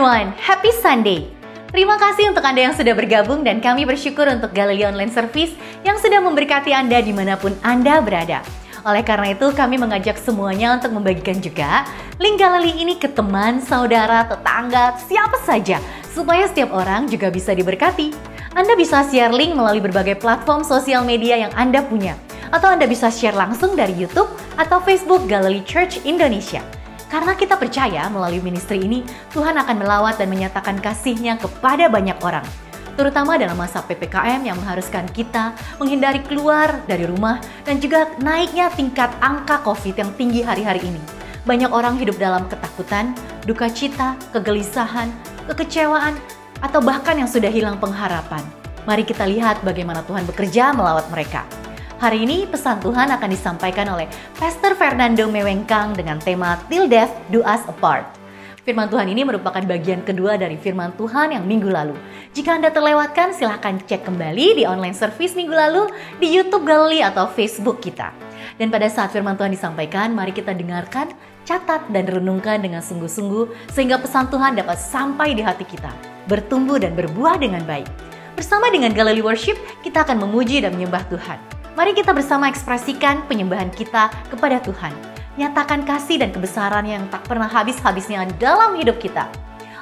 everyone, happy Sunday! Terima kasih untuk Anda yang sudah bergabung dan kami bersyukur untuk Galileo Online Service yang sudah memberkati Anda dimanapun Anda berada. Oleh karena itu kami mengajak semuanya untuk membagikan juga link Galileo ini ke teman, saudara, tetangga, siapa saja supaya setiap orang juga bisa diberkati. Anda bisa share link melalui berbagai platform sosial media yang Anda punya. Atau Anda bisa share langsung dari YouTube atau Facebook Galileo Church Indonesia. Karena kita percaya melalui ministry ini, Tuhan akan melawat dan menyatakan kasih-Nya kepada banyak orang. Terutama dalam masa PPKM yang mengharuskan kita menghindari keluar dari rumah dan juga naiknya tingkat angka COVID yang tinggi hari-hari ini. Banyak orang hidup dalam ketakutan, duka cita, kegelisahan, kekecewaan, atau bahkan yang sudah hilang pengharapan. Mari kita lihat bagaimana Tuhan bekerja melawat mereka. Hari ini pesan Tuhan akan disampaikan oleh Pastor Fernando Mewengkang dengan tema Till Death Do Us Apart. Firman Tuhan ini merupakan bagian kedua dari firman Tuhan yang minggu lalu. Jika Anda terlewatkan, silahkan cek kembali di online service minggu lalu di YouTube Galileo atau Facebook kita. Dan pada saat firman Tuhan disampaikan, mari kita dengarkan, catat, dan renungkan dengan sungguh-sungguh sehingga pesan Tuhan dapat sampai di hati kita, bertumbuh dan berbuah dengan baik. Bersama dengan Galileo Worship, kita akan memuji dan menyembah Tuhan. Mari kita bersama ekspresikan penyembahan kita kepada Tuhan. Nyatakan kasih dan kebesaran yang tak pernah habis-habisnya dalam hidup kita.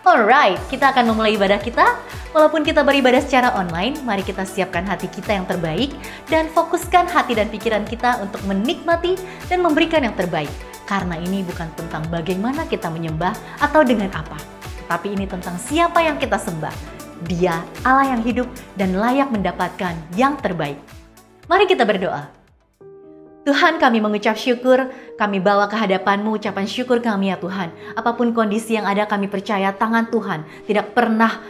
Alright, kita akan memulai ibadah kita. Walaupun kita beribadah secara online, mari kita siapkan hati kita yang terbaik dan fokuskan hati dan pikiran kita untuk menikmati dan memberikan yang terbaik. Karena ini bukan tentang bagaimana kita menyembah atau dengan apa, tapi ini tentang siapa yang kita sembah. Dia Allah yang hidup dan layak mendapatkan yang terbaik. Mari kita berdoa. Tuhan, kami mengucap syukur, kami bawa ke hadapan-Mu ucapan syukur kami ya Tuhan. Apapun kondisi yang ada, kami percaya tangan Tuhan tidak pernah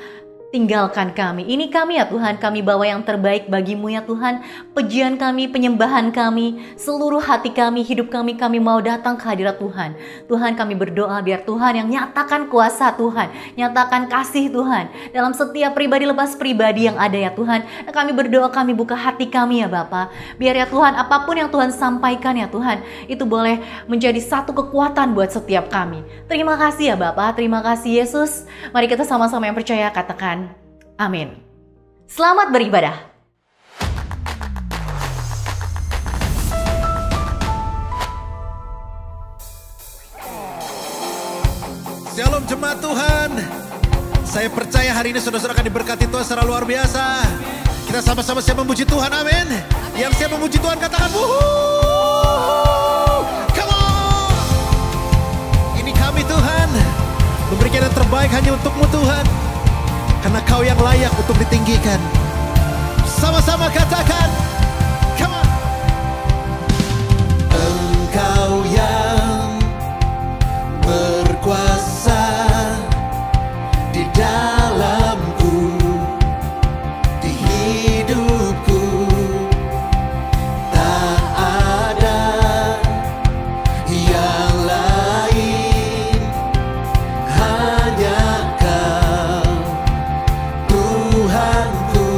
tinggalkan kami. Ini kami ya Tuhan, kami bawa yang terbaik bagi-Mu ya Tuhan. Pujian kami, penyembahan kami, seluruh hati kami, hidup kami mau datang ke hadirat Tuhan. Tuhan, kami berdoa biar Tuhan yang nyatakan kuasa Tuhan, nyatakan kasih Tuhan dalam setiap pribadi lepas pribadi yang ada ya Tuhan. Kami berdoa, kami buka hati kami ya Bapa. Biar ya Tuhan, apapun yang Tuhan sampaikan ya Tuhan, itu boleh menjadi satu kekuatan buat setiap kami. Terima kasih ya Bapa, terima kasih Yesus. Mari kita sama-sama yang percaya katakan amin. Selamat beribadah. Shalom jemaat Tuhan. Saya percaya hari ini saudara-saudara akan diberkati Tuhan secara luar biasa. Kita sama-sama siap memuji Tuhan, amin. Yang siap memuji Tuhan katakan wuhuu. Come on. Ini kami Tuhan, memberikan yang terbaik hanya untuk-Mu Tuhan. Karena Kau yang layak untuk ditinggikan. Sama-sama katakan, come on. Engkau yang berkuasa di dalamku, di hidupku. Tak ada yang lain, hanya Kau Tuhanku.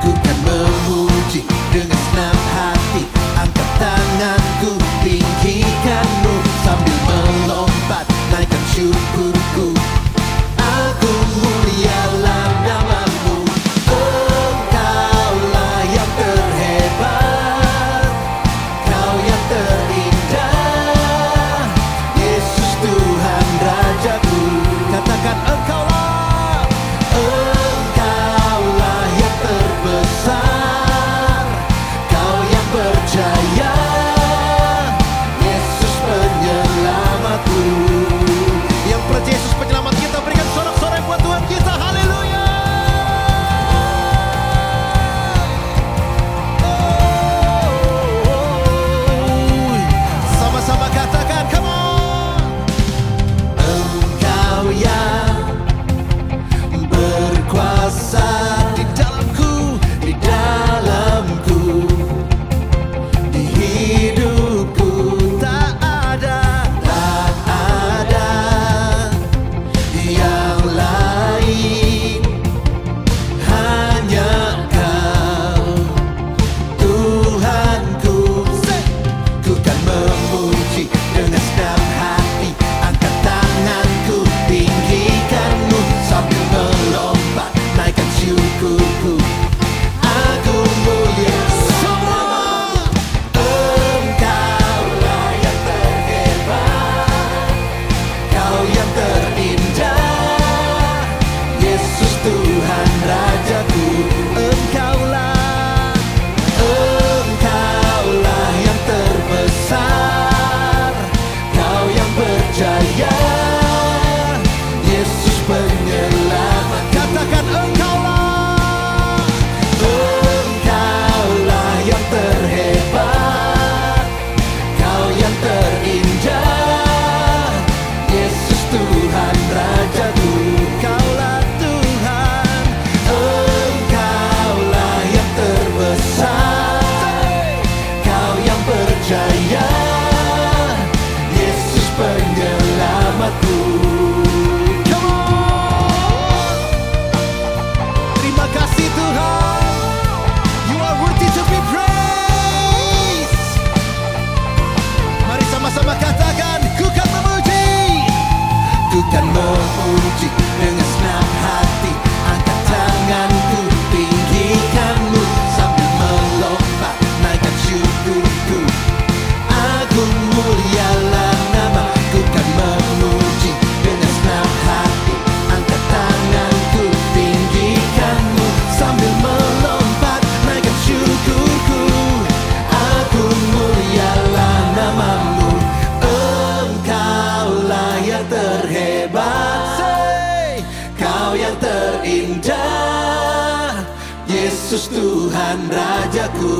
Ku kan memuji Yesus Tuhan Rajaku.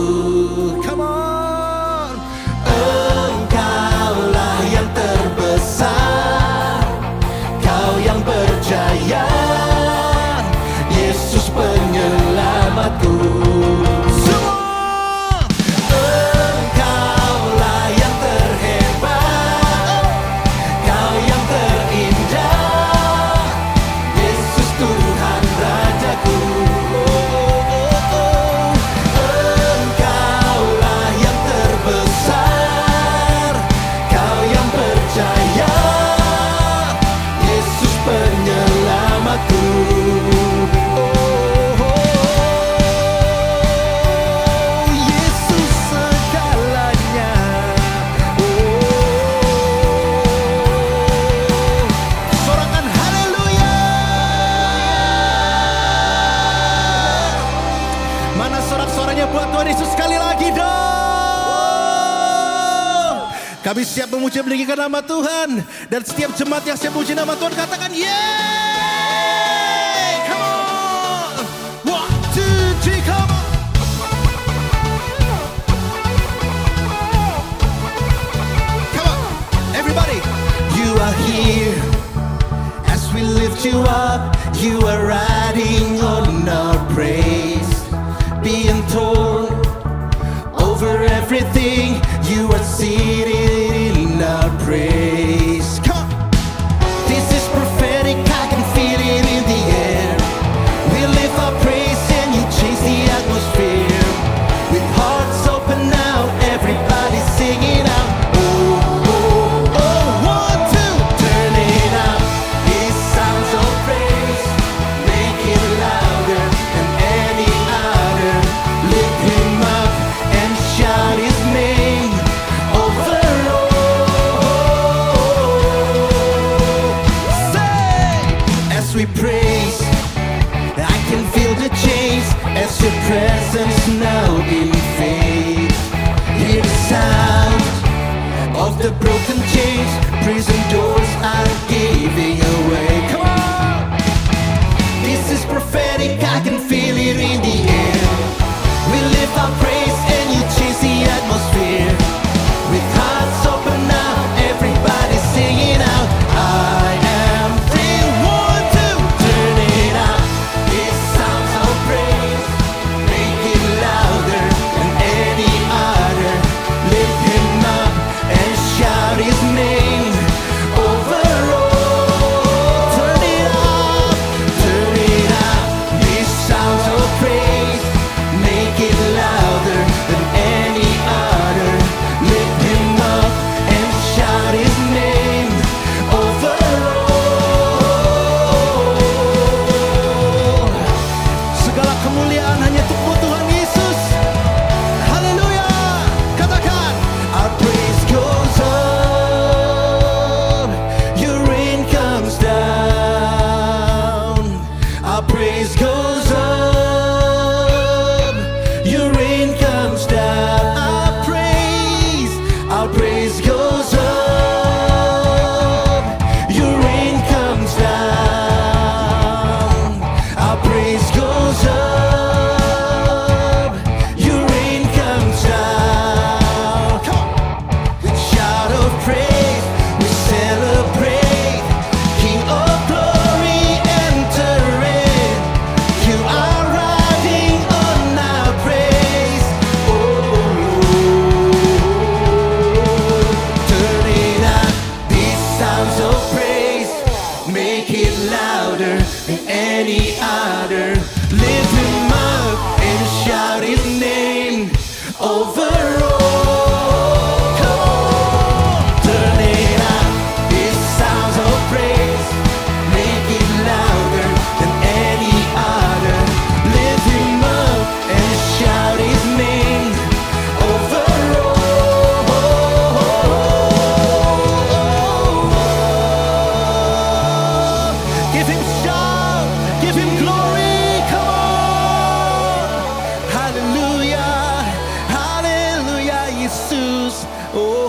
Come on. Engkaulah yang terbesar, Kau yang berjaya, Yesus penyelamatku. Semua. Engkaulah yang terhebat, Kau yang terindah, Yesus Tuhan Rajaku. Engkaulah yang terbesar, Kau yang berjaya, Yesus penyelamatku. Yesus segalanya. Sorakan haleluya. Mana sorak-sorannya buat Tuhan Yesus sekali lagi dong. Kami siap memuji dan meninggikan nama Tuhan. Dan setiap jemaat yang siap memuji nama Tuhan katakan yeay. Come on. 1, 2, 3, come on. Come on, everybody. You are here as we lift you up. You are riding on our praise, being torn over everything. You are seated in our praise. Come on. This is prophetic, I can feel it in the air. We lift our praise and you change the atmosphere. With hearts open now, everybody singing out. Oh, oh, oh, 1, 2, turn it up. These sounds of praise, make it louder than any other. Lift him up and shout his name over all. Say, as we praise, I can feel the change as your presence now invades. Hear the sound of the broken chains, prison doors are giving away. Come on! This is prophetic, I can feel it in the air. We lift our praise and you change the atmosphere. With hearts open now, everybody singing out. I am free. 1, 2, turn it up. This sounds of praise, make it louder than any other. Lift him up and shout his name over all. Turn it up, turn it up. This sounds of praise, make it louder than any other. Lift him up and shout his name over all. Segala kemuliaan hanya untukmu Tuhan Yesus. Haleluya. Katakan, our praise goes up, your rain comes down. Our praise goes up, your rain comes down. Our praise goes up, your rain comes down. Our praise goes up, your rain comes down. Come on. Shout of praise, we celebrate. King of glory, enter in. You are riding on our praise. Oh, turn it up. These sounds of praise, make it louder than any other. Lift him up and shout his name over all. Come on, turn it up. These sounds of praise, make it louder than any other. Lift him up and shout his name over all. Give him shout, give him glory. Come on. Hallelujah, hallelujah, Yesus. Oh,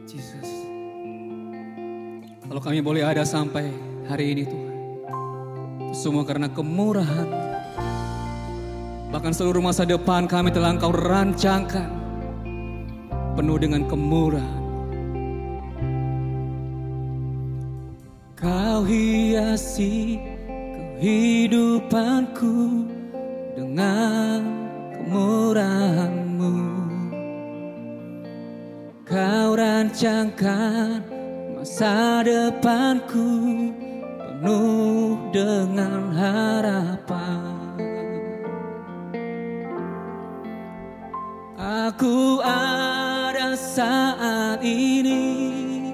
Jesus. Kalau kami boleh ada sampai hari ini Tuhan, semua karena kemurahan. Bahkan seluruh masa depan kami telah Engkau rancangkan penuh dengan kemurahan. Kau hiasi kehidupanku dengan kemurahan-Mu. Kau rancangkan masa depanku penuh dengan harapan. Aku ada saat ini,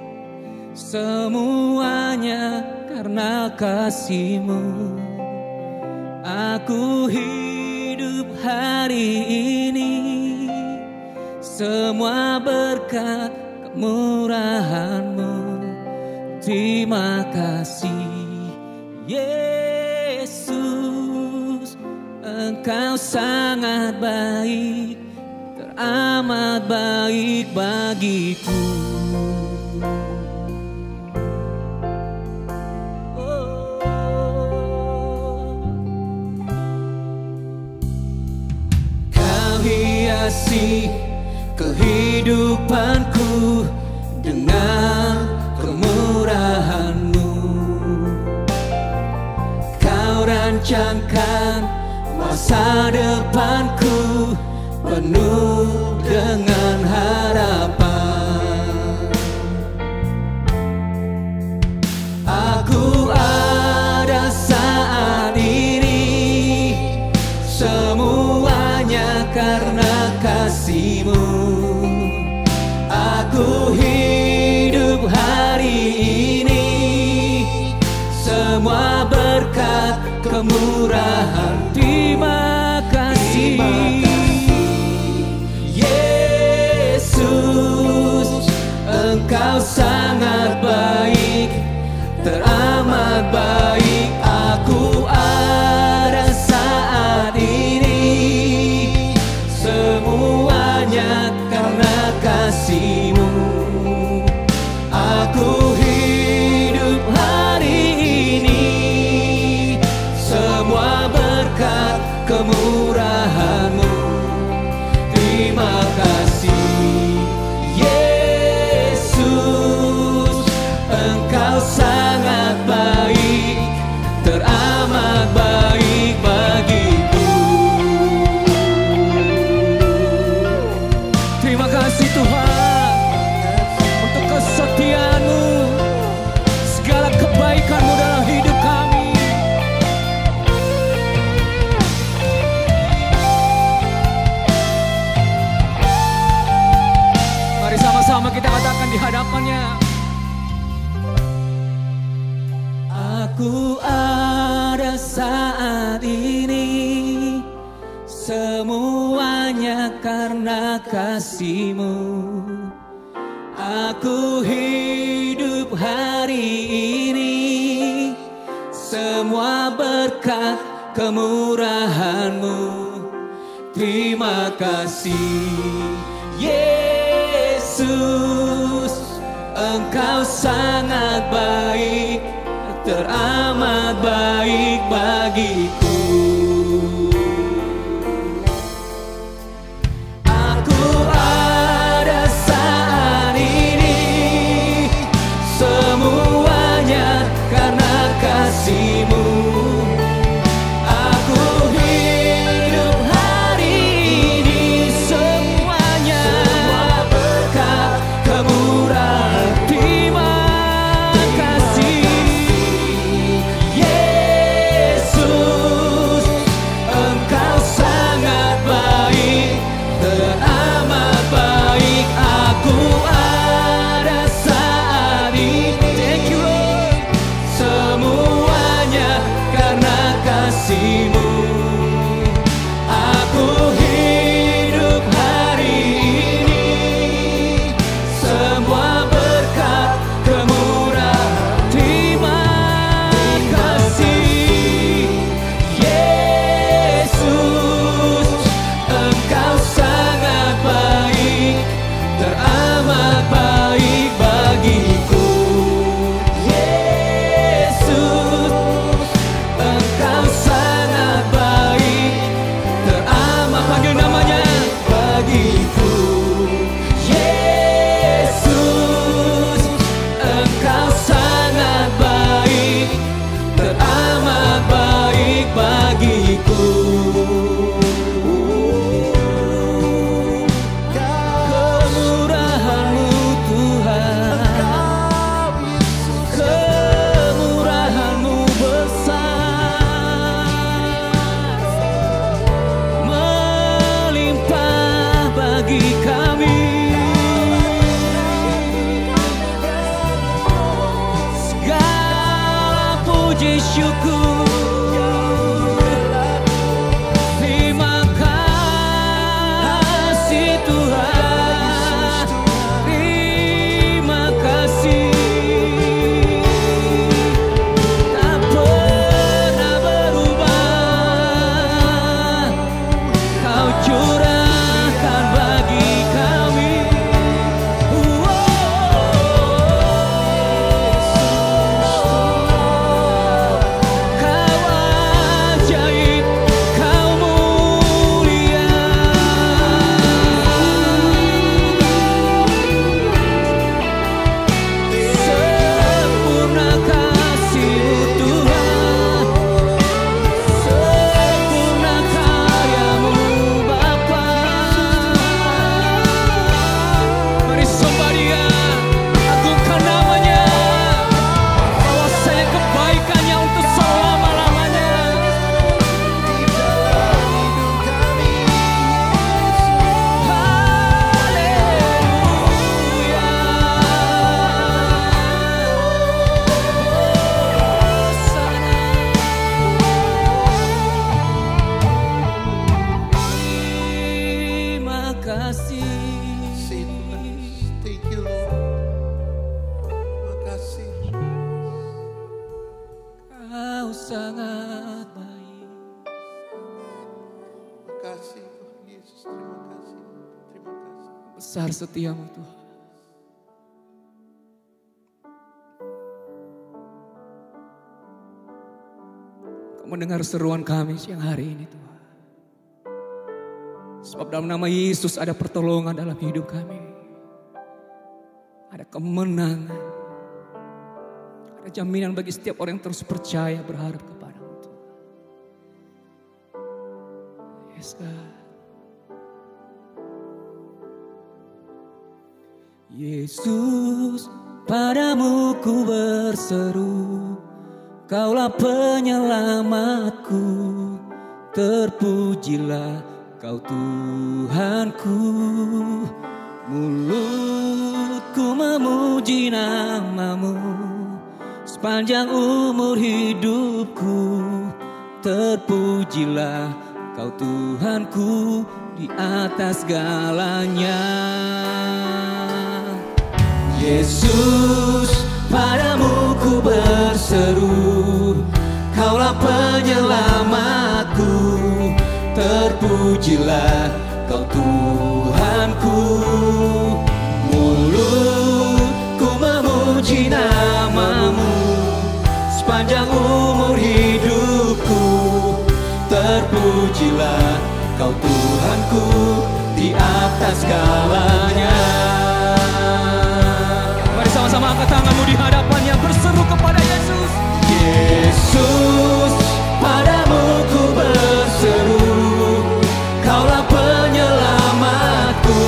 semuanya karena kasih-Mu. Aku hidup hari ini, semua berkat kemurahan-Mu. Terima kasih Yesus, Engkau sangat baik, teramat baik bagiku. Kau hiasi kehidupanku dengan kemurahan-Mu. Kau rancangkan masa depanku penuh dengan harapan. Aku ada saat ini, semuanya karena kasih-Mu. Aku hidup hari ini, semua berkat kemurahan. Terima kasih Yesus, Engkau sangat baik, teramat baik. Aku ada saat ini, semuanya karena kasih-Mu. Aku hidup hari ini, semua berkat kemurahan-Mu. Terima kasih Yesus, Engkau sangat baik, teramat baik bagiku. Terima kasih Tuhan untuk kesetiaan-Mu, segala kebaikan-Mu dalam hidup kami. Mari sama-sama kita katakan di hadapannya. Aku ada saat ini, semuanya karena kasih-Mu. Aku hidup hari ini, semua berkat kemurahan-Mu. Terima kasih Yesus, Engkau sangat baik, teramat baik bagiku. Aku ada saat ini, semuanya karena kasih-Mu. Aku hidup hari ini, semuanya berkat kemurahan. Terima kasih Yesus, puji syukur. Terima kasih Tuhan, terima kasih. Tak pernah berubah, Kau curahkan bagi kami. Kau ajaib, Kau mulia. Sempurna kasih-Mu Tuhan, sempurna karya-Mu Bapa. Mari sembah Dia, agungkan namanya, bahwasanya kebaikannya untuk selama-lamanya. Terima kasih. Thank you, Lord. Terima kasih. Kau sangat baik. Terima kasih Tuhan Yesus. Terima kasih. Terima kasih. Besar setiamu Tuhan. Kau mendengar seruan kami siang hari ini Tuhan. Sebab dalam nama Yesus ada pertolongan dalam hidup kami. Ada kemenangan. Ada jaminan bagi setiap orang yang terus percaya berharap kepada-Mu Tuhan. Yes God. Yesus, padamu ku berseru, Kaulah penyelamatku, terpujilah Kau Tuhanku. Mulutku memuji nama-Mu sepanjang umur hidupku, terpujilah Kau Tuhanku di atas segalanya. Yesus, padamu ku berseru, Kaulah penyelamatku, terpujilah Kau Tuhanku. Mulutku memuji nama-Mu sepanjang umur hidupku, terpujilah Kau Tuhanku di atas segalanya. Mari sama-sama angkat tanganmu di hadapannya, berseru kepada Yesus. Yesus, padamu ku berseru, Kaulah penyelamatku,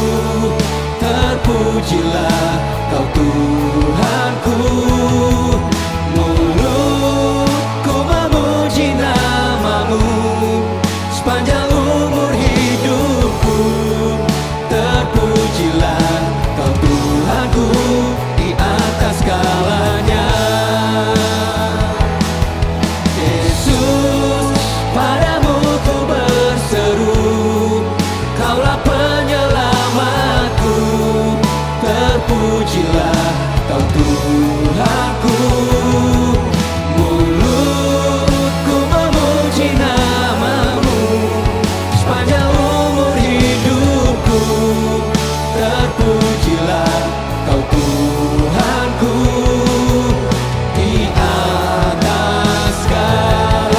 terpujilah Kau Tuhanku. Mulutku memuji nama-Mu sepanjang umur hidupku, terpujilah Kau Tuhanku di atas segalanya. Yesus, padamu ku berseru, Kaulah penyelamatku, terpujilah Kau Tuhanku. Mulutku memuji nama-Mu sepanjang umur hidupku, terpujilah Kau Tuhanku di atas segalanya.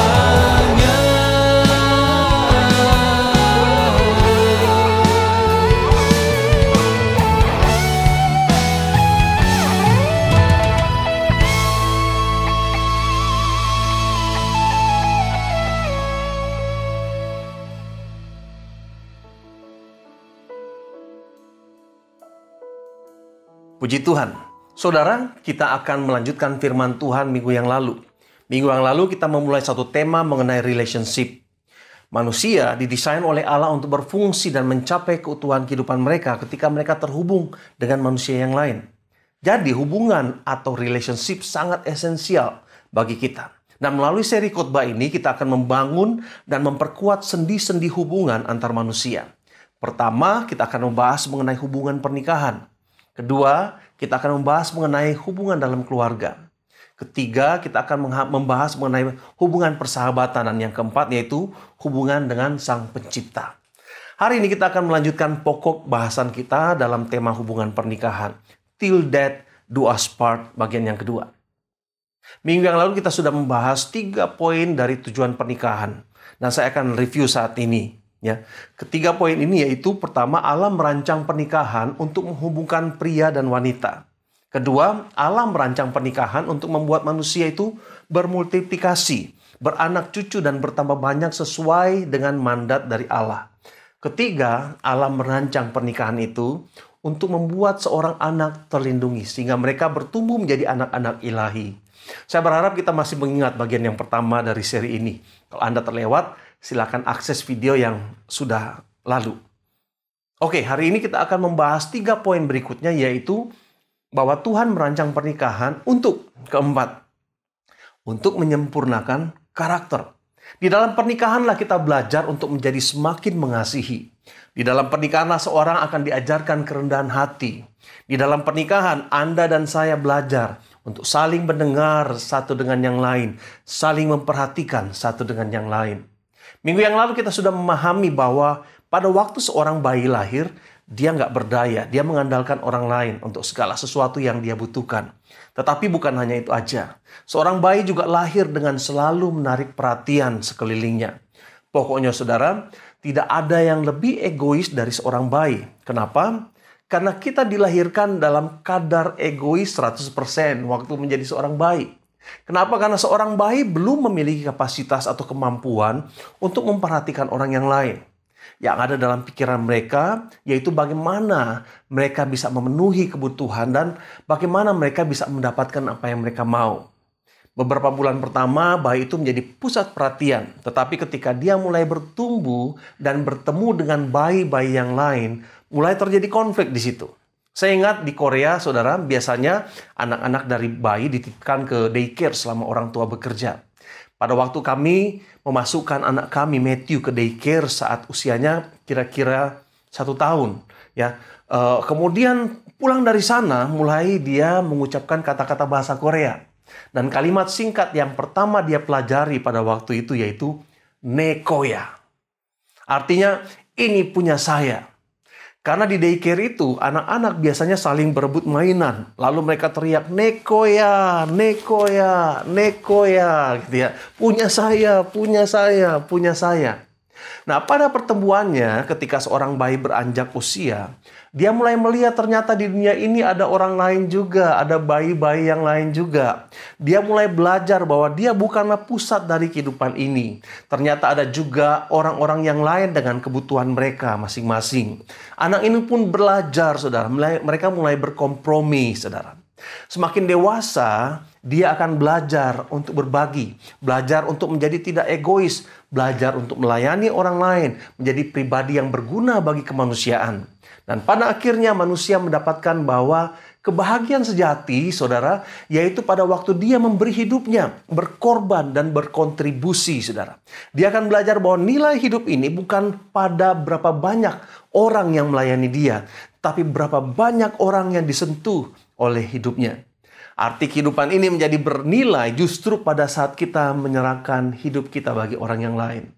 Puji Tuhan. Saudara, kita akan melanjutkan firman Tuhan minggu yang lalu. Minggu yang lalu kita memulai satu tema mengenai relationship. Manusia didesain oleh Allah untuk berfungsi dan mencapai keutuhan kehidupan mereka ketika mereka terhubung dengan manusia yang lain. Jadi hubungan atau relationship sangat esensial bagi kita. Dan melalui seri khotbah ini kita akan membangun dan memperkuat sendi-sendi hubungan antar manusia. Pertama, kita akan membahas mengenai hubungan pernikahan. Kedua, kita akan membahas mengenai hubungan dalam keluarga. Ketiga, kita akan membahas mengenai hubungan persahabatan. Dan yang keempat yaitu hubungan dengan Sang Pencipta. Hari ini kita akan melanjutkan pokok bahasan kita dalam tema hubungan pernikahan. Till death do us part, bagian yang kedua. Minggu yang lalu kita sudah membahas 3 poin dari tujuan pernikahan. Dan saya akan review saat ini. Ya, ketiga poin ini yaitu pertama, Allah merancang pernikahan untuk menghubungkan pria dan wanita. Kedua, Allah merancang pernikahan untuk membuat manusia itu bermultiplikasi, beranak cucu dan bertambah banyak sesuai dengan mandat dari Allah. Ketiga, Allah merancang pernikahan itu untuk membuat seorang anak terlindungi sehingga mereka bertumbuh menjadi anak-anak ilahi. Saya berharap kita masih mengingat bagian yang pertama dari seri ini. Kalau Anda terlewat, silakan akses video yang sudah lalu. Oke, hari ini kita akan membahas 3 poin berikutnya, yaitu bahwa Tuhan merancang pernikahan untuk keempat, untuk menyempurnakan karakter. Di dalam pernikahanlah kita belajar untuk menjadi semakin mengasihi. Di dalam pernikahanlah seorang akan diajarkan kerendahan hati. Di dalam pernikahan Anda dan saya belajar untuk saling mendengar satu dengan yang lain, saling memperhatikan satu dengan yang lain. Minggu yang lalu kita sudah memahami bahwa pada waktu seorang bayi lahir, dia nggak berdaya, dia mengandalkan orang lain untuk segala sesuatu yang dia butuhkan. Tetapi bukan hanya itu aja. Seorang bayi juga lahir dengan selalu menarik perhatian sekelilingnya. Pokoknya saudara, tidak ada yang lebih egois dari seorang bayi. Kenapa? Karena kita dilahirkan dalam kadar egois 100% waktu menjadi seorang bayi. Kenapa? Karena seorang bayi belum memiliki kapasitas atau kemampuan untuk memperhatikan orang yang lain. Yang ada dalam pikiran mereka yaitu bagaimana mereka bisa memenuhi kebutuhan dan bagaimana mereka bisa mendapatkan apa yang mereka mau. Beberapa bulan pertama bayi itu menjadi pusat perhatian, tetapi ketika dia mulai bertumbuh dan bertemu dengan bayi-bayi yang lain, mulai terjadi konflik di situ. Saya ingat di Korea, saudara, biasanya anak-anak dari bayi dititipkan ke daycare selama orang tua bekerja. Pada waktu kami memasukkan anak kami Matthew ke daycare saat usianya kira-kira 1 tahun, ya. Kemudian pulang dari sana mulai dia mengucapkan kata-kata bahasa Korea. Dan kalimat singkat yang pertama dia pelajari pada waktu itu yaitu nekoya. Artinya ini punya saya. Karena di daycare itu anak-anak biasanya saling berebut mainan. Lalu mereka teriak nekoya, nekoya, nekoya gitu ya. Punya saya, punya saya, punya saya. Nah, pada pertemuannya ketika seorang bayi beranjak usia, dia mulai melihat ternyata di dunia ini ada orang lain juga, ada bayi-bayi yang lain juga. Dia mulai belajar bahwa dia bukanlah pusat dari kehidupan ini. Ternyata ada juga orang-orang yang lain dengan kebutuhan mereka masing-masing. Anak ini pun belajar, saudara. Mereka mulai berkompromi, saudara. Semakin dewasa, dia akan belajar untuk berbagi, belajar untuk menjadi tidak egois, belajar untuk melayani orang lain, menjadi pribadi yang berguna bagi kemanusiaan. Dan pada akhirnya manusia mendapatkan bahwa kebahagiaan sejati, saudara, yaitu pada waktu dia memberi hidupnya, berkorban dan berkontribusi, saudara. Dia akan belajar bahwa nilai hidup ini bukan pada berapa banyak orang yang melayani dia, tapi berapa banyak orang yang disentuh oleh hidupnya. Arti kehidupan ini menjadi bernilai justru pada saat kita menyerahkan hidup kita bagi orang yang lain.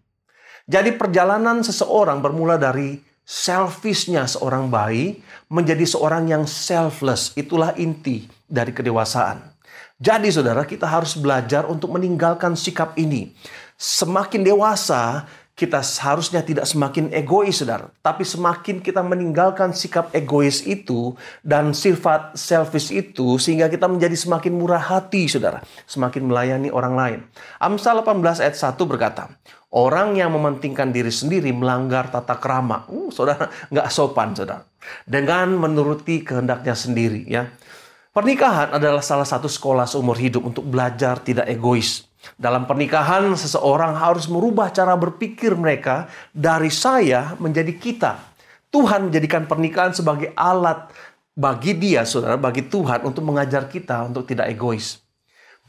Jadi perjalanan seseorang bermula dari selfishnya seorang bayi menjadi seorang yang selfless. Itulah inti dari kedewasaan. Jadi saudara, kita harus belajar untuk meninggalkan sikap ini. Semakin dewasa, kita seharusnya tidak semakin egois, saudara. Tapi semakin kita meninggalkan sikap egois itu dan sifat selfish itu, sehingga kita menjadi semakin murah hati, saudara. Semakin melayani orang lain. Amsal 18 ayat 1 berkata, orang yang mementingkan diri sendiri melanggar tata krama. Saudara, nggak sopan, saudara. Dengan menuruti kehendaknya sendiri, ya. Pernikahan adalah salah satu sekolah seumur hidup untuk belajar tidak egois. Dalam pernikahan, seseorang harus merubah cara berpikir mereka dari saya menjadi kita. Tuhan menjadikan pernikahan sebagai alat bagi dia, saudara, bagi Tuhan untuk mengajar kita untuk tidak egois.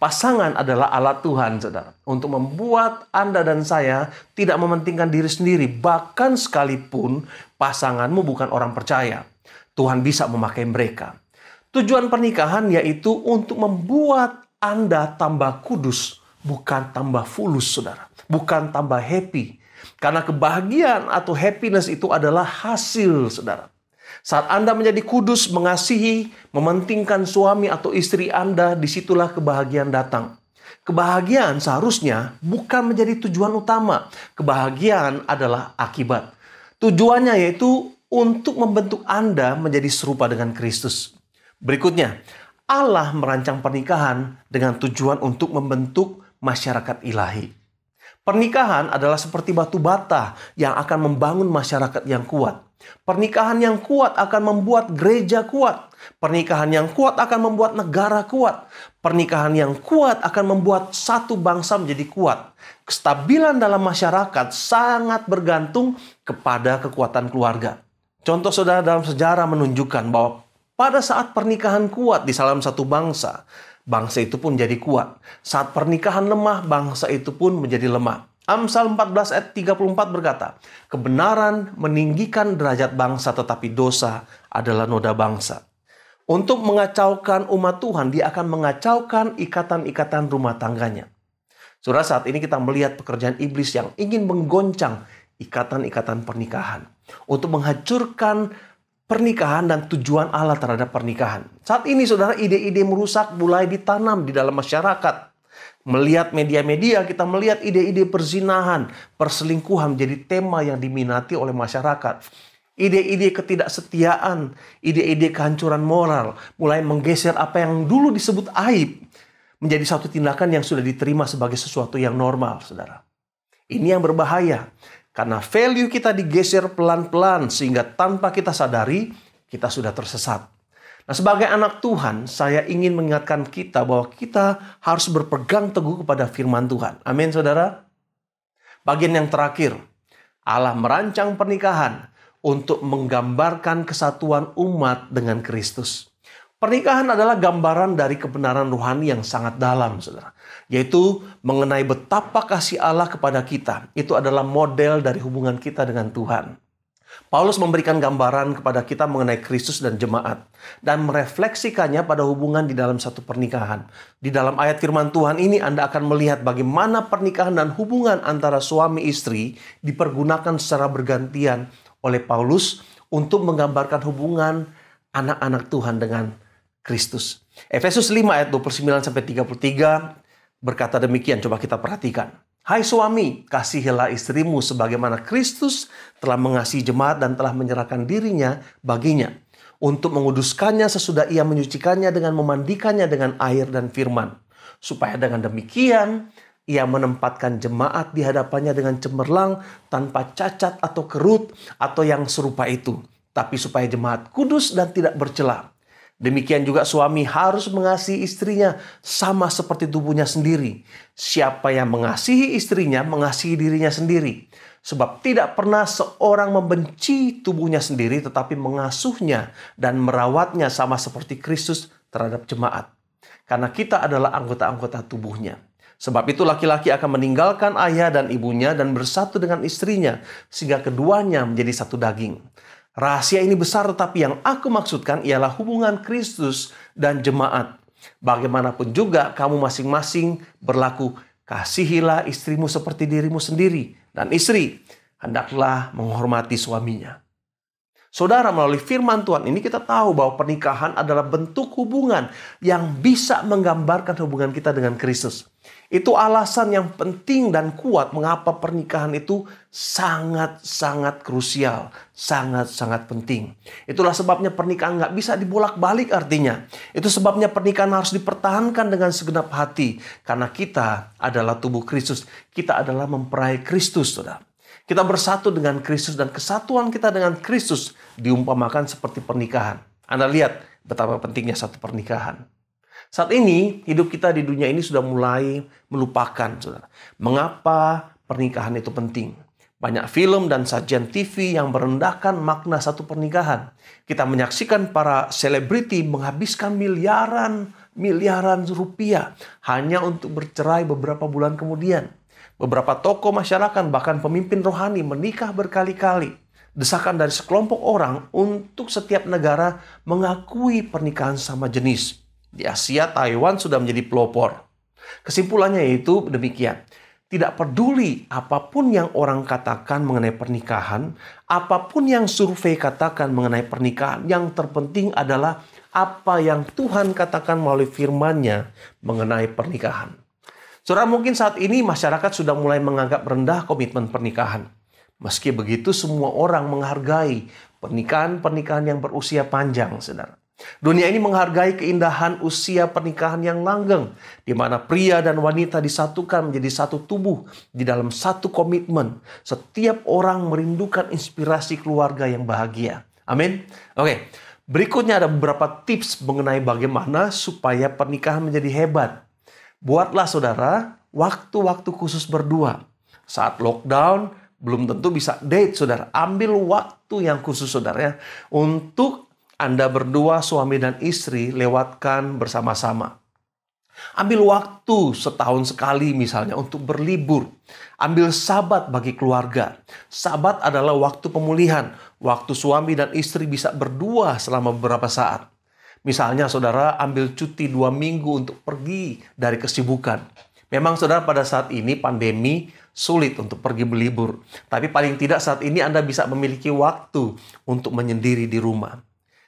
Pasangan adalah alat Tuhan, saudara, untuk membuat Anda dan saya tidak mementingkan diri sendiri. Bahkan sekalipun pasanganmu bukan orang percaya, Tuhan bisa memakai mereka. Tujuan pernikahan yaitu untuk membuat Anda tambah kudus, bukan tambah fulus, saudara. Bukan tambah happy. Karena kebahagiaan atau happiness itu adalah hasil, saudara. Saat Anda menjadi kudus, mengasihi, mementingkan suami atau istri Anda, disitulah kebahagiaan datang. Kebahagiaan seharusnya bukan menjadi tujuan utama. Kebahagiaan adalah akibat. Tujuannya yaitu untuk membentuk Anda menjadi serupa dengan Kristus. Berikutnya, Allah merancang pernikahan dengan tujuan untuk membentuk masyarakat ilahi. Pernikahan adalah seperti batu bata yang akan membangun masyarakat yang kuat. Pernikahan yang kuat akan membuat gereja kuat. Pernikahan yang kuat akan membuat negara kuat. Pernikahan yang kuat akan membuat satu bangsa menjadi kuat. Kestabilan dalam masyarakat sangat bergantung kepada kekuatan keluarga. Contoh saudara dalam sejarah menunjukkan bahwa pada saat pernikahan kuat di dalam satu bangsa, bangsa itu pun jadi kuat. Saat pernikahan lemah, bangsa itu pun menjadi lemah. Amsal 14 ayat 34 berkata, kebenaran meninggikan derajat bangsa, tetapi dosa adalah noda bangsa. Untuk mengacaukan umat Tuhan, dia akan mengacaukan ikatan-ikatan rumah tangganya. Saudara, saat ini kita melihat pekerjaan iblis yang ingin menggoncang ikatan-ikatan pernikahan. Untuk menghancurkan pernikahan dan tujuan Allah terhadap pernikahan. Saat ini saudara, ide-ide merusak mulai ditanam di dalam masyarakat. Melihat media-media, kita melihat ide-ide perzinahan, perselingkuhan menjadi tema yang diminati oleh masyarakat. Ide-ide ketidaksetiaan, ide-ide kehancuran moral, mulai menggeser apa yang dulu disebut aib, menjadi satu tindakan yang sudah diterima sebagai sesuatu yang normal, saudara. Ini yang berbahaya, karena value kita digeser pelan-pelan, sehingga tanpa kita sadari, kita sudah tersesat. Nah, sebagai anak Tuhan, saya ingin mengingatkan kita bahwa kita harus berpegang teguh kepada firman Tuhan. Amin, saudara. Bagian yang terakhir, Allah merancang pernikahan untuk menggambarkan kesatuan umat dengan Kristus. Pernikahan adalah gambaran dari kebenaran rohani yang sangat dalam, saudara. Yaitu mengenai betapa kasih Allah kepada kita. Itu adalah model dari hubungan kita dengan Tuhan. Paulus memberikan gambaran kepada kita mengenai Kristus dan jemaat dan merefleksikannya pada hubungan di dalam satu pernikahan. Di dalam ayat firman Tuhan ini Anda akan melihat bagaimana pernikahan dan hubungan antara suami istri dipergunakan secara bergantian oleh Paulus untuk menggambarkan hubungan anak-anak Tuhan dengan Kristus. Efesus 5 ayat 29-33 berkata demikian, coba kita perhatikan. Hai suami, kasihilah istrimu sebagaimana Kristus telah mengasihi jemaat dan telah menyerahkan dirinya baginya, untuk menguduskannya sesudah ia menyucikannya dengan memandikannya dengan air dan firman, supaya dengan demikian ia menempatkan jemaat di hadapannya dengan cemerlang, tanpa cacat atau kerut atau yang serupa itu, tapi supaya jemaat kudus dan tidak bercela. Demikian juga suami harus mengasihi istrinya sama seperti tubuhnya sendiri. Siapa yang mengasihi istrinya, mengasihi dirinya sendiri. Sebab tidak pernah seorang membenci tubuhnya sendiri, tetapi mengasuhnya dan merawatnya sama seperti Kristus terhadap jemaat. Karena kita adalah anggota-anggota tubuhnya. Sebab itu laki-laki akan meninggalkan ayah dan ibunya dan bersatu dengan istrinya, sehingga keduanya menjadi satu daging. Rahasia ini besar, tetapi yang aku maksudkan ialah hubungan Kristus dan jemaat. Bagaimanapun juga kamu masing-masing berlaku, kasihilah istrimu seperti dirimu sendiri. Dan istri, hendaklah menghormati suaminya. Saudara, melalui firman Tuhan ini kita tahu bahwa pernikahan adalah bentuk hubungan yang bisa menggambarkan hubungan kita dengan Kristus. Itu alasan yang penting dan kuat mengapa pernikahan itu sangat-sangat krusial, sangat-sangat penting. Itulah sebabnya pernikahan nggak bisa dibolak-balik artinya. Itu sebabnya pernikahan harus dipertahankan dengan segenap hati. Karena kita adalah tubuh Kristus. Kita adalah mempelai Kristus, saudara. Kita bersatu dengan Kristus dan kesatuan kita dengan Kristus diumpamakan seperti pernikahan. Anda lihat betapa pentingnya satu pernikahan. Saat ini hidup kita di dunia ini sudah mulai melupakan, saudara, mengapa pernikahan itu penting. Banyak film dan sajian TV yang merendahkan makna satu pernikahan. Kita menyaksikan para selebriti menghabiskan miliaran rupiah hanya untuk bercerai beberapa bulan kemudian. Beberapa tokoh masyarakat bahkan pemimpin rohani menikah berkali-kali. Desakan dari sekelompok orang untuk setiap negara mengakui pernikahan sama jenis. Di Asia, Taiwan sudah menjadi pelopor. Kesimpulannya yaitu demikian. Tidak peduli apapun yang orang katakan mengenai pernikahan, apapun yang survei katakan mengenai pernikahan, yang terpenting adalah apa yang Tuhan katakan melalui firman-Nya mengenai pernikahan. Saudara, mungkin saat ini masyarakat sudah mulai menganggap rendah komitmen pernikahan. Meski begitu, semua orang menghargai pernikahan-pernikahan yang berusia panjang, saudara. Dunia ini menghargai keindahan usia pernikahan yang langgeng, di mana pria dan wanita disatukan menjadi satu tubuh di dalam satu komitmen. Setiap orang merindukan inspirasi keluarga yang bahagia. Amin. Oke, berikutnya ada beberapa tips mengenai bagaimana supaya pernikahan menjadi hebat. Buatlah saudara waktu-waktu khusus berdua. Saat lockdown, belum tentu bisa date saudara. Ambil waktu yang khusus saudara ya, untuk Anda berdua suami dan istri lewatkan bersama-sama. Ambil waktu setahun sekali misalnya untuk berlibur. Ambil sabat bagi keluarga. Sabat adalah waktu pemulihan. Waktu suami dan istri bisa berdua selama beberapa saat. Misalnya saudara ambil cuti 2 minggu untuk pergi dari kesibukan. Memang saudara pada saat ini pandemi sulit untuk pergi berlibur. Tapi paling tidak saat ini Anda bisa memiliki waktu untuk menyendiri di rumah.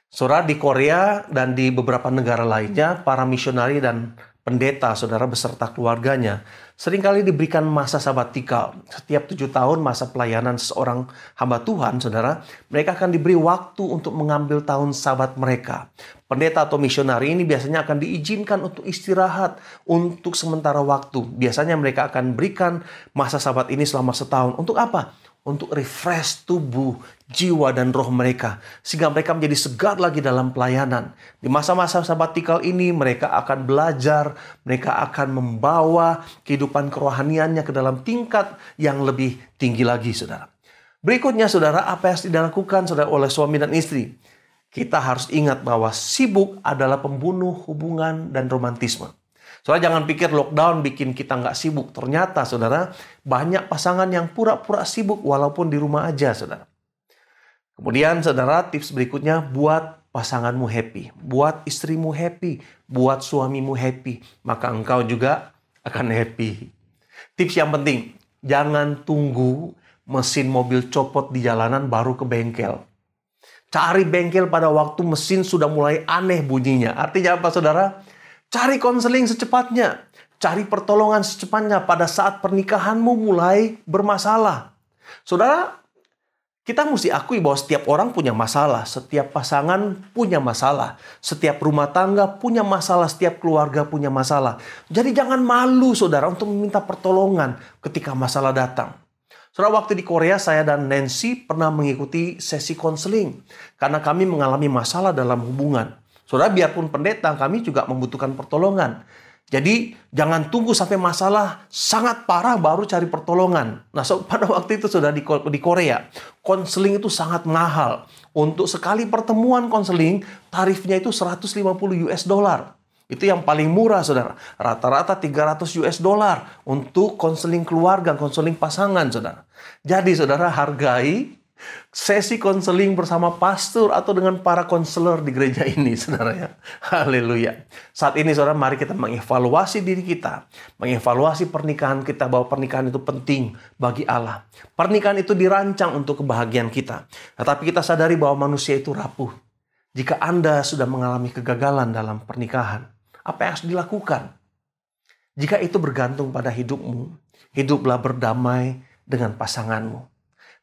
Saudara, di Korea dan di beberapa negara lainnya, para misionari dan pendeta saudara beserta keluarganya seringkali diberikan masa sabatikal. Setiap 7 tahun masa pelayanan seorang hamba Tuhan, saudara, mereka akan diberi waktu untuk mengambil tahun sabat mereka. Pendeta atau misionari ini biasanya akan diizinkan untuk istirahat untuk sementara waktu. Biasanya mereka akan berikan masa sabat ini selama setahun. Untuk apa? Untuk refresh tubuh, jiwa, dan roh mereka. Sehingga mereka menjadi segar lagi dalam pelayanan. Di masa-masa sabatikal ini mereka akan belajar, mereka akan membawa kehidupan kerohaniannya ke dalam tingkat yang lebih tinggi lagi, saudara. Berikutnya, saudara, apa yang harus dilakukan saudara oleh suami dan istri? Kita harus ingat bahwa sibuk adalah pembunuh hubungan dan romantisme. Saudara, jangan pikir lockdown bikin kita nggak sibuk. Ternyata, saudara, banyak pasangan yang pura-pura sibuk walaupun di rumah aja, saudara. Kemudian, saudara, tips berikutnya, buat pasanganmu happy. Buat istrimu happy. Buat suamimu happy. Maka engkau juga akan happy. Tips yang penting, jangan tunggu mesin mobil copot di jalanan baru ke bengkel. Cari bengkel pada waktu mesin sudah mulai aneh bunyinya. Artinya apa, saudara? Cari konseling secepatnya. Cari pertolongan secepatnya pada saat pernikahanmu mulai bermasalah. Saudara, kita mesti akui bahwa setiap orang punya masalah. Setiap pasangan punya masalah. Setiap rumah tangga punya masalah. Setiap keluarga punya masalah. Jadi jangan malu, saudara, untuk meminta pertolongan ketika masalah datang. Saudara, waktu di Korea, saya dan Nancy pernah mengikuti sesi konseling. Karena kami mengalami masalah dalam hubungan. Saudara, biarpun pendeta, kami juga membutuhkan pertolongan. Jadi, jangan tunggu sampai masalah sangat parah baru cari pertolongan. Nah, pada waktu itu sudah di Korea, konseling itu sangat mahal. Untuk sekali pertemuan konseling, tarifnya itu $150. Itu yang paling murah, saudara. Rata-rata $300 untuk konseling keluarga, konseling pasangan, saudara. Jadi, saudara, hargai sesi konseling bersama pastor atau dengan para konselor di gereja ini, saudara ya. Haleluya. Saat ini, saudara, mari kita mengevaluasi diri kita. Mengevaluasi pernikahan kita, bahwa pernikahan itu penting bagi Allah. Pernikahan itu dirancang untuk kebahagiaan kita. Tetapi kita sadari bahwa manusia itu rapuh. Jika Anda sudah mengalami kegagalan dalam pernikahan, apa yang harus dilakukan? Jika itu bergantung pada hidupmu, hiduplah berdamai dengan pasanganmu.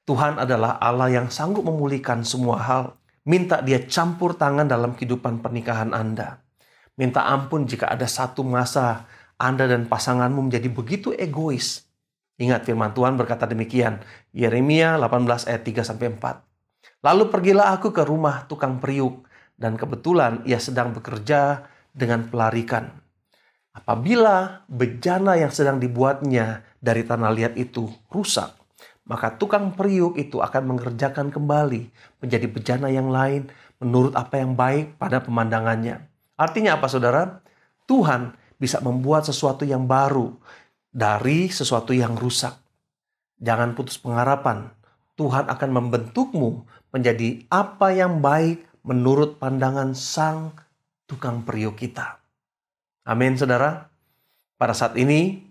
Tuhan adalah Allah yang sanggup memulihkan semua hal. Minta Dia campur tangan dalam kehidupan pernikahan Anda. Minta ampun jika ada satu masa Anda dan pasanganmu menjadi begitu egois. Ingat firman Tuhan berkata demikian. Yeremia 18 ayat 3-4. Lalu pergilah aku ke rumah tukang periuk. Dan kebetulan ia sedang bekerja dengan pelarikan. Apabila bejana yang sedang dibuatnya dari tanah liat itu rusak, maka tukang periuk itu akan mengerjakan kembali menjadi bejana yang lain menurut apa yang baik pada pemandangannya. Artinya apa, saudara? Tuhan bisa membuat sesuatu yang baru dari sesuatu yang rusak. Jangan putus pengharapan. Tuhan akan membentukmu menjadi apa yang baik menurut pandangan Sang tukang periuk kita. Amin, saudara. Pada saat ini,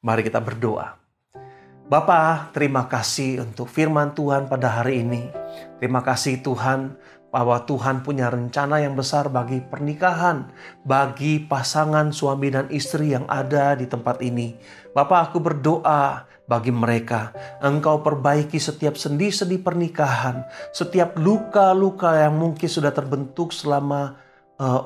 mari kita berdoa. Bapa, terima kasih untuk firman Tuhan pada hari ini. Terima kasih Tuhan bahwa Tuhan punya rencana yang besar bagi pernikahan, bagi pasangan suami dan istri yang ada di tempat ini. Bapa, aku berdoa bagi mereka. Engkau perbaiki setiap sendi-sendi pernikahan, setiap luka-luka yang mungkin sudah terbentuk selama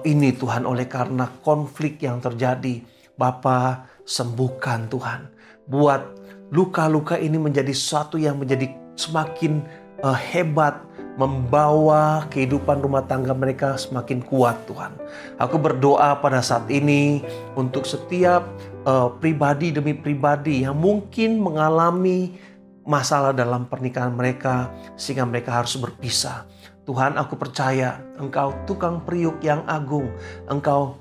ini Tuhan oleh karena konflik yang terjadi. Bapa, sembuhkan Tuhan. Buat luka-luka ini menjadi sesuatu yang menjadi semakin hebat, membawa kehidupan rumah tangga mereka semakin kuat Tuhan. Aku berdoa pada saat ini untuk setiap pribadi demi pribadi yang mungkin mengalami masalah dalam pernikahan mereka sehingga mereka harus berpisah. Tuhan, aku percaya Engkau tukang periuk yang agung. Engkau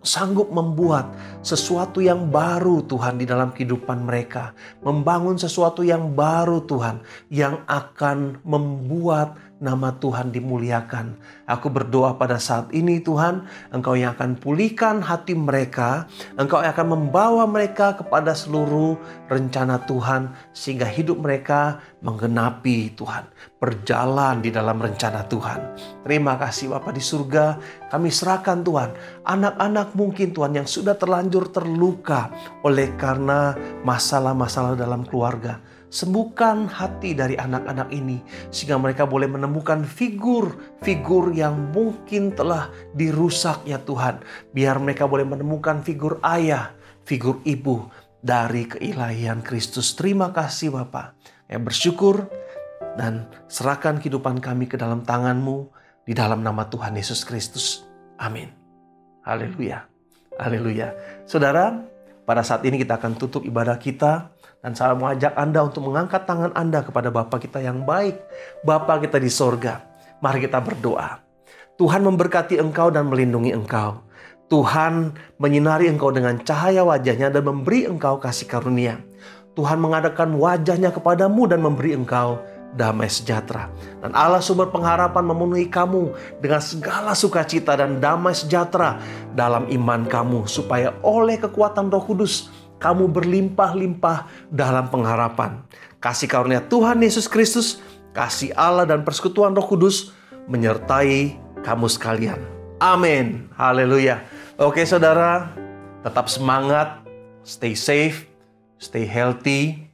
sanggup membuat sesuatu yang baru Tuhan di dalam kehidupan mereka. Membangun sesuatu yang baru Tuhan yang akan membuat nama Tuhan dimuliakan. Aku berdoa pada saat ini Tuhan, Engkau yang akan pulihkan hati mereka. Engkau yang akan membawa mereka kepada seluruh rencana Tuhan sehingga hidup mereka menggenapi Tuhan. Berjalan di dalam rencana Tuhan. Terima kasih Bapa di surga. Kami serahkan Tuhan anak-anak mungkin Tuhan yang sudah terlanjur terluka oleh karena masalah-masalah dalam keluarga. Sembuhkan hati dari anak-anak ini sehingga mereka boleh menemukan figur-figur yang mungkin telah dirusak ya Tuhan. Biar mereka boleh menemukan figur ayah, figur ibu dari keilahian Kristus. Terima kasih Bapa. Yang bersyukur dan serahkan kehidupan kami ke dalam tangan-Mu di dalam nama Tuhan Yesus Kristus. Amin. Haleluya. Haleluya. Saudara, pada saat ini kita akan tutup ibadah kita. Dan saya mau ajak Anda untuk mengangkat tangan Anda kepada Bapa kita yang baik. Bapa kita di sorga. Mari kita berdoa. Tuhan memberkati engkau dan melindungi engkau. Tuhan menyinari engkau dengan cahaya wajahnya dan memberi engkau kasih karunia. Tuhan mengadakan wajahnya kepadamu dan memberi engkau damai sejahtera. Dan Allah sumber pengharapan memenuhi kamu dengan segala sukacita dan damai sejahtera dalam iman kamu. Supaya oleh kekuatan Roh Kudus kamu berlimpah-limpah dalam pengharapan. Kasih karunia Tuhan Yesus Kristus, kasih Allah dan persekutuan Roh Kudus menyertai kamu sekalian. Amin. Haleluya. Oke saudara, tetap semangat, stay safe, stay healthy.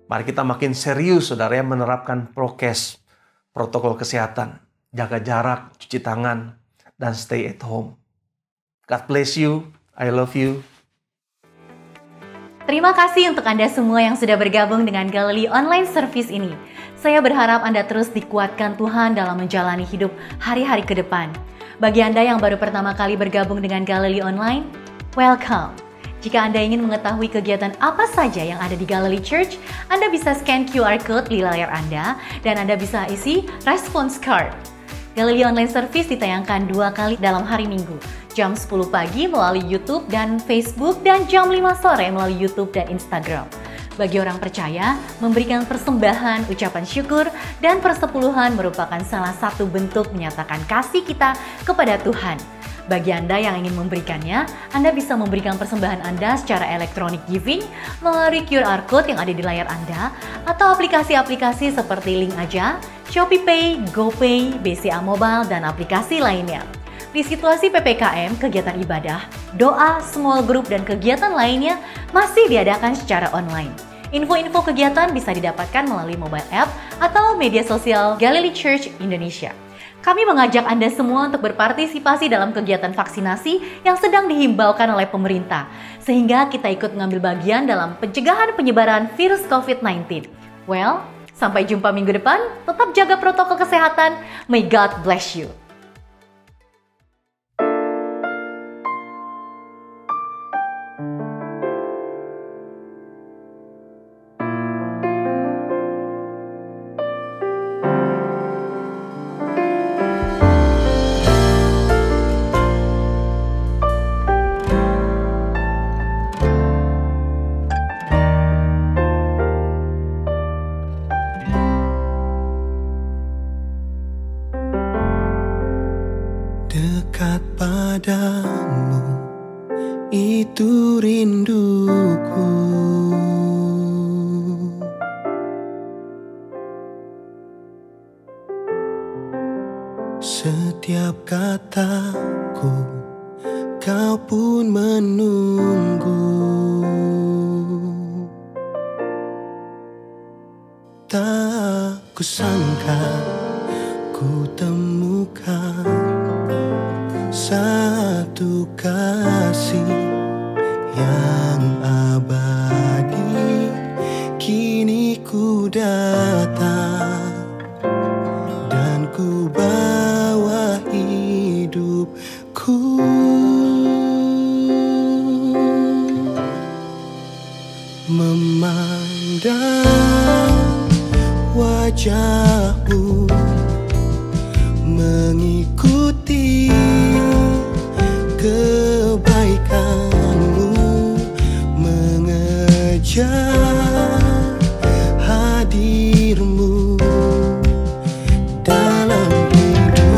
Mari kita makin serius saudara ya menerapkan prokes, protokol kesehatan. Jaga jarak, cuci tangan, dan stay at home. God bless you. I love you. Terima kasih untuk Anda semua yang sudah bergabung dengan Galileo Online Service ini. Saya berharap Anda terus dikuatkan Tuhan dalam menjalani hidup hari-hari ke depan. Bagi Anda yang baru pertama kali bergabung dengan Galileo Online, welcome. Jika Anda ingin mengetahui kegiatan apa saja yang ada di Galileo Church, Anda bisa scan QR Code di layar Anda dan Anda bisa isi response card. Galileo Online Service ditayangkan 2 kali dalam hari Minggu, jam 10 pagi melalui YouTube dan Facebook dan jam 5 sore melalui YouTube dan Instagram. Bagi orang percaya, memberikan persembahan, ucapan syukur, dan persepuluhan merupakan salah satu bentuk menyatakan kasih kita kepada Tuhan. Bagi Anda yang ingin memberikannya, Anda bisa memberikan persembahan Anda secara elektronik giving melalui QR Code yang ada di layar Anda atau aplikasi-aplikasi seperti Link Aja, ShopeePay, GoPay, BCA Mobile, dan aplikasi lainnya. Di situasi PPKM, kegiatan ibadah, doa, small group, dan kegiatan lainnya masih diadakan secara online. Info-info kegiatan bisa didapatkan melalui mobile app atau media sosial Galileo Church Indonesia. Kami mengajak Anda semua untuk berpartisipasi dalam kegiatan vaksinasi yang sedang dihimbaukan oleh pemerintah, sehingga kita ikut mengambil bagian dalam pencegahan penyebaran virus COVID-19. Well, sampai jumpa minggu depan, tetap jaga protokol kesehatan. May God bless you. itu rinduku. Setiap kataku kau pun menunggu. Tak kusangka ku temukan satu kasih yang abadi. Kini ku datang dan ku bawa hidupku. Memandang wajahmu, mengikuti kebaikanmu, mengejar hadirmu dalam hidupku.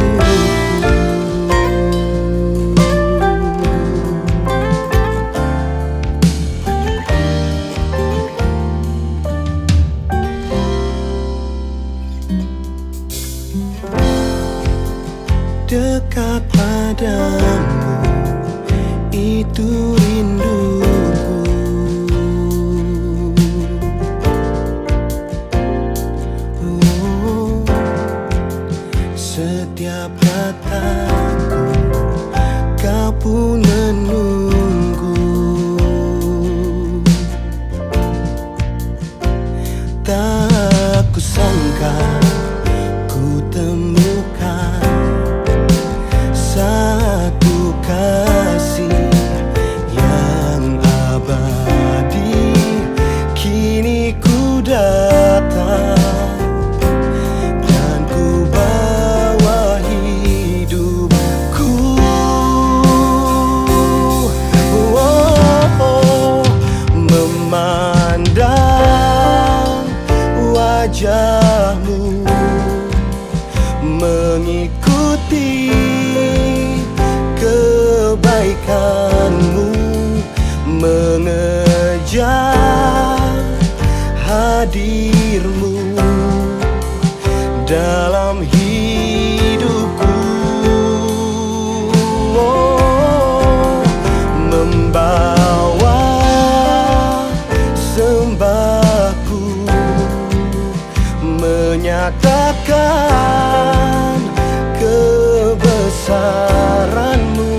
Dekat padamu itu rinduku. Oh, setiap kataku kau pun menunggu. Tak kusangka ku temukan satu kasih yang abadi. Kini ku datang dan ku bawa hidupku. Memandang wajahmu, mengikuti kebaikanmu, mengejar hadirmu dalam hidupku. Oh, membawa sembahku, menyatakan kebesaranmu,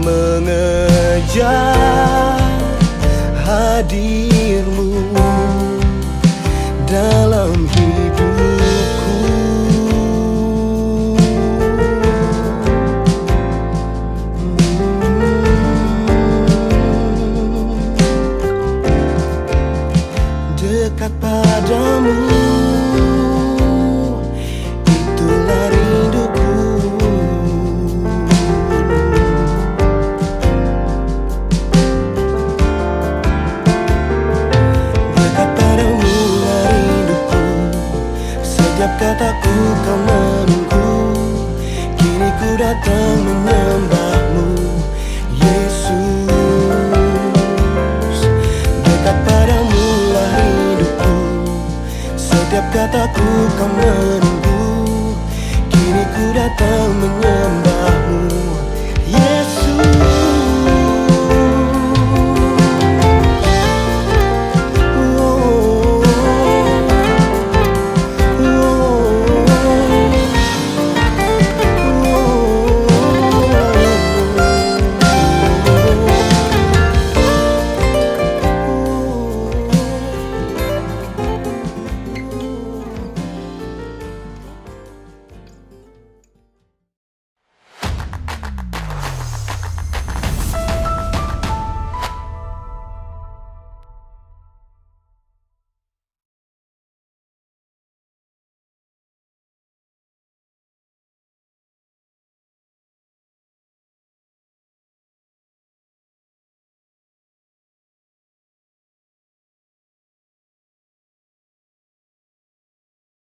mengejar hadirmu dalam hidupku. Dekat padamu itulah rinduku. Setiap kataku kau menunggu. Kini ku datang menyembahmu, Yesus. Dekat padamu lah hidupku. Setiap kataku kau menunggu. Kini ku datang menyembahmu.